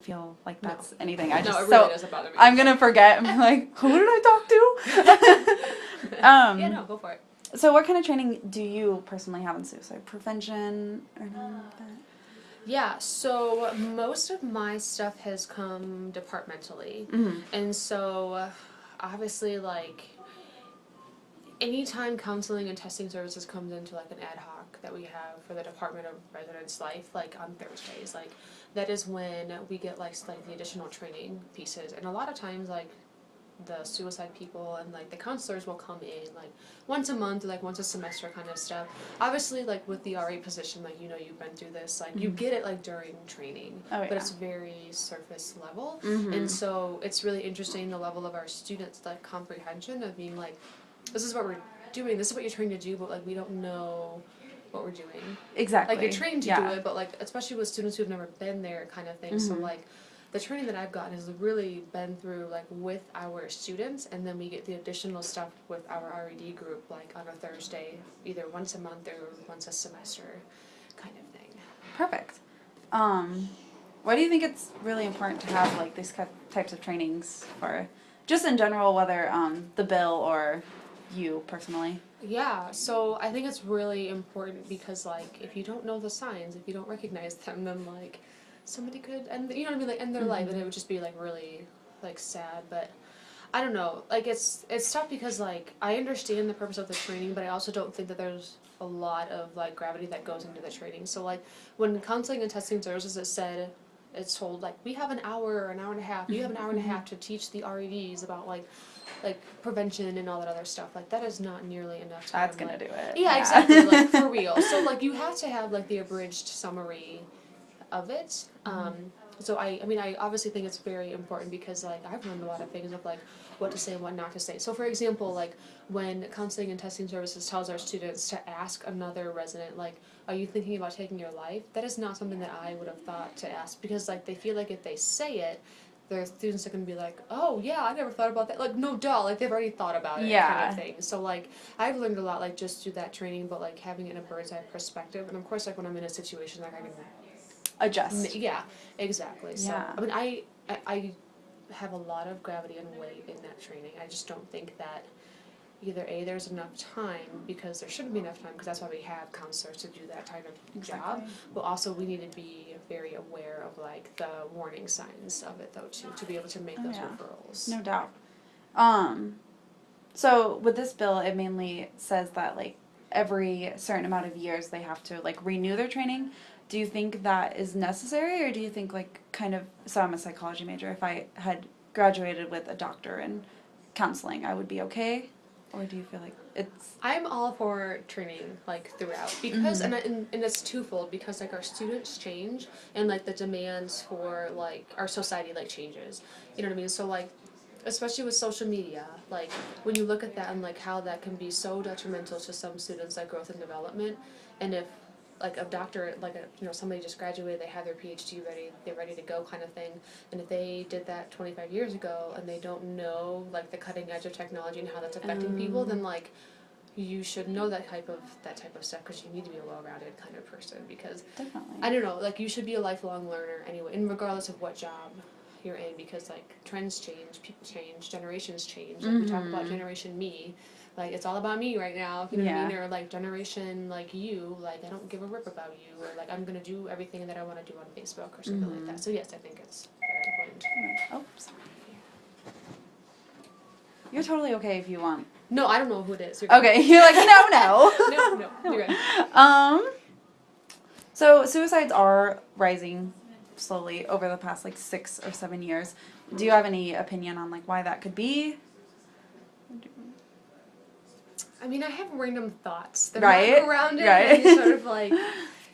feel like that's anything. I No, just it really doesn't bother me. I'm gonna forget. I'm like, who did I talk to? Yeah, no, go for it. So what kind of training do you personally have in suicide prevention or anything like that? Yeah, so most of my stuff has come departmentally. Mm-hmm. And so obviously, like, anytime counseling and testing services comes into like an ad hoc that we have for the Department of Residence Life, like on Thursdays, like that is when we get like the additional training pieces. And a lot of times, like, the suicide people and like the counselors will come in like once a month or like once a semester kind of stuff. Obviously, like with the RA position, like, you know, you've been through this, like you get it like during training, but it's very surface level. And so it's really interesting the level of our students' like comprehension of being like, this is what we're doing, this is what you're trying to do, but like we don't know what we're doing. Exactly. Like you're trained to do it, but like especially with students who've never been there kind of thing. So like the training that I've gotten has really been through like with our students, and then we get the additional stuff with our RED group like on a Thursday, either once a month or once a semester kind of thing. Perfect. Why do you think it's really important to have like these types of trainings for just in general, whether the bill or you personally? Yeah, so I think it's really important because like if you don't know the signs, if you don't recognize them, then like somebody could end, you know what I mean, like end their life, and it would just be like really like sad. But I don't know, like it's tough because like I understand the purpose of the training, but I also don't think that there's a lot of like gravity that goes into the training. So like when counseling and testing services it's told like we have an hour or an hour and a half, you have an hour and a half to teach the REDs about like prevention and all that other stuff. Like that is not nearly enough time. That's gonna do it. Yeah, exactly. Like for real. So like you have to have like the abridged summary of it. So I mean I obviously think it's very important because like I've learned a lot of things of like what to say and what not to say. So for example, like when counseling and testing services tells our students to ask another resident like, are you thinking about taking your life? That is not something that I would have thought to ask, because like they feel like if they say it, their students are going to be like, oh yeah, I never thought about that. Like no duh, like they've already thought about it kind of thing. So like I've learned a lot like just through that training, but like having it in a bird's eye perspective. And of course like when I'm in a situation like I can adjust. Yeah, exactly. So Yeah. I mean I have a lot of gravity and weight in that training. I just don't think that either A, there's enough time, because there shouldn't be enough time, because that's why we have counselors to do that kind of job, but also we need to be very aware of like the warning signs of it though too, to be able to make those referrals. No doubt. So with this bill, it mainly says that like every certain amount of years they have to like renew their training. Do you think that is necessary, or do you think like kind of, so I'm a psychology major, if I had graduated with a doctor in counseling, I would be okay? Or do you feel like it's... I'm all for training, like, throughout, because, and it's twofold, because, like, our students change, and, like, the demands for, like, our society, like, changes, you know what I mean? So, like, especially with social media, like, when you look at that and, like, how that can be so detrimental to some students' like, growth and development, and if, like, a doctor, like, you know, somebody just graduated, they have their PhD ready, they're ready to go kind of thing, and if they did that 25 years ago and they don't know, like, the cutting edge of technology and how that's affecting people, then, like, you should know that type of stuff, because you need to be a well-rounded kind of person, because, Definitely. I don't know, like, you should be a lifelong learner anyway, and regardless of what job you're in, because, like, trends change, people change, generations change, like, we talk about Generation Me, like, it's all about me right now, you know what I mean, or, like, generation, like, you, like, I don't give a rip about you, or, like, I'm gonna do everything that I want to do on Facebook, or something like that, so yes, I think it's very important. Oh, sorry. You're totally okay if you want. No, I don't know who it is. Okay, you're like, no. No, you're good. So suicides are rising slowly over the past, like, 6 or 7 years. Do you have any opinion on, like, why that could be? I mean, I have random thoughts. They're not grounded in any sort of, like,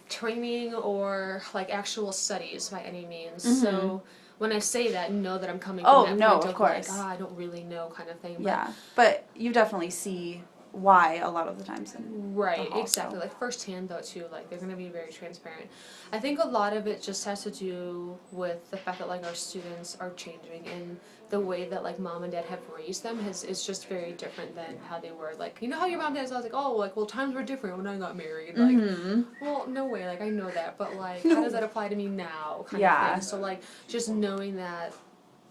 training or, like, actual studies by any means. So when I say that, know that I'm coming from that point of course. like, I don't really know kind of thing. But yeah, but you definitely see why a lot of the times. Right, hall, exactly. so. Like firsthand though too, like they're gonna be very transparent. I think a lot of it just has to do with the fact that like our students are changing and the way that like mom and dad have raised them is just very different than how they were. Like, you know how your mom and dad is always like, oh, like, well, times were different when I got married. Like, well, no way, like I know that, but like how does that apply to me now kind of Yeah. thing. So like just knowing that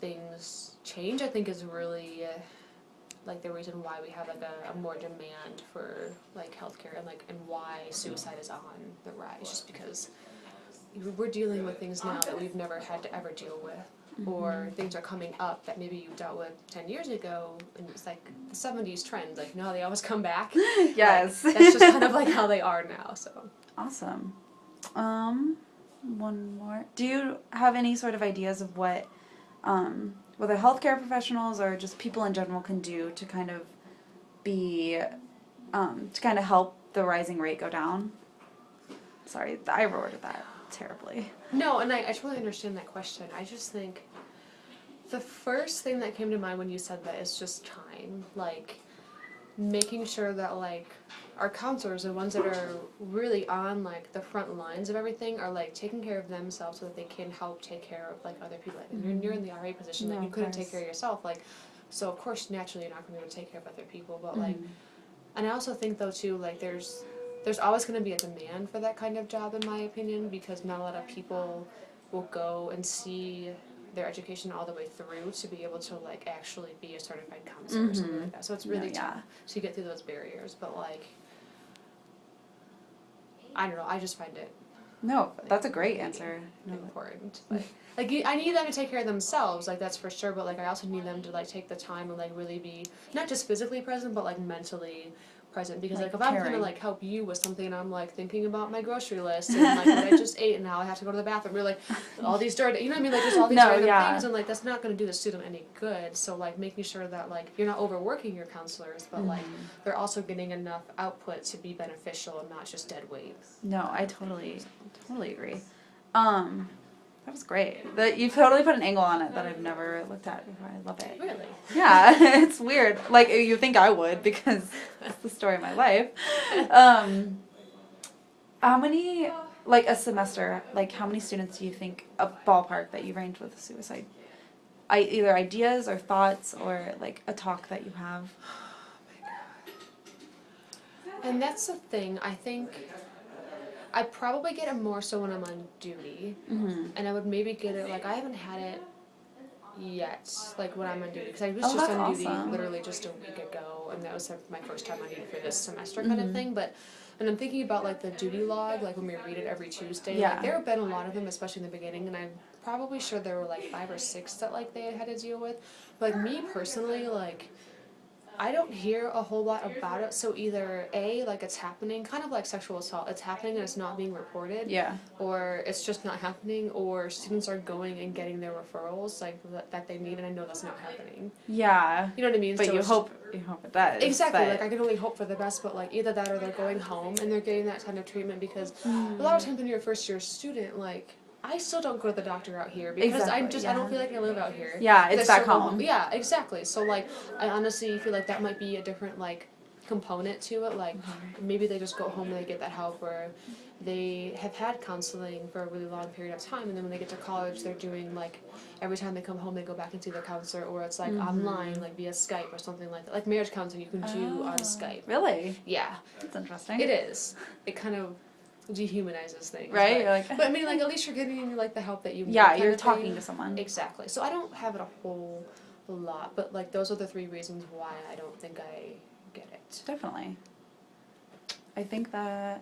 things change I think is really like the reason why we have like a more demand for like healthcare and why suicide is on the rise, just because we're dealing with things now that we've never had to ever deal with, or things are coming up that maybe you dealt with 10 years ago, and it's like the 70s trends, like you know how they always come back. Yes. Like, that's just kind of like how they are now. So Awesome. One more. Do you have any sort of ideas of what, whether healthcare professionals or just people in general can do to kind of be, to kind of help the rising rate go down? Sorry, I worded that terribly. no, and I totally understand that question. I just think the first thing that came to mind when you said that is just time. Like, making sure that, like, our counselors, the ones that are really on, like, the front lines of everything, are, like, taking care of themselves so that they can help take care of, like, other people. Like, you're in the RA position, like, No, you of couldn't course. take care of yourself. Like, so, of course, naturally, you're not going to be able to take care of other people. But, like, and I also think, though, too, like, there's always going to be a demand for that kind of job, in my opinion, because not a lot of people will go and see their education all the way through to be able to like actually be a certified counselor or something like that. So it's really tough to get through those barriers. But like, I don't know. I just find it No, that's a great answer. No, important. Like I need them to take care of themselves. Like that's for sure. But like I also need them to like take the time and like really be not just physically present, but like mentally present, because like if I'm gonna like help you with something and I'm like thinking about my grocery list and like what I just ate and now I have to go to the bathroom, we're like all these dirty, you know what I mean, like just all these random things, and like that's not gonna do the student any good. So like making sure that like you're not overworking your counselors, but like they're also getting enough output to be beneficial and not just dead weight. No, I totally agree. That was great. You totally put an angle on it that I've never looked at before. I love it. Really? Yeah, it's weird. Like, you think I would because it's the story of my life. How many, like, a semester, like, how many students do you think, a ballpark that you range with suicide? Either ideas or thoughts or, like, a talk that you have? And that's the thing, I think I probably get it more so when I'm on duty, and I would maybe get it, like I haven't had it yet, like when I'm on duty, because I was just on duty literally just a week ago, and that was like, my first time on duty for this semester kind of thing, but and I'm thinking about like the duty log, like when we read it every Tuesday, like there have been a lot of them, especially in the beginning, and I'm probably sure there were like 5 or 6 that like they had to deal with, but like me personally, like I don't hear a whole lot about it, so either A, like it's happening, kind of like sexual assault, it's happening and it's not being reported, or it's just not happening, or students are going and getting their referrals like that they need, and I know that's not happening. Yeah. You know what I mean? But so you hope it does. Exactly, like I can only hope for the best, but like either that or they're going home and they're getting that kind of treatment, because a lot of times when you're a first year student, like I still don't go to the doctor out here because I don't feel like I live out here. Yeah, it's back home. Yeah, exactly. So like I honestly feel like that might be a different like component to it. Like maybe they just go home and they get that help, or they have had counseling for a really long period of time, and then when they get to college they're doing like every time they come home they go back and see their counselor, or it's like online, like via Skype or something like that. Like marriage counseling you can do on Skype. Really? Yeah. That's interesting. It is. It kind of dehumanizes things, right? But I mean, like at least you're getting like the help that you need. Yeah, you're talking to someone. Exactly. So I don't have it a whole lot, but like those are the 3 reasons why I don't think I get it. Definitely. I think that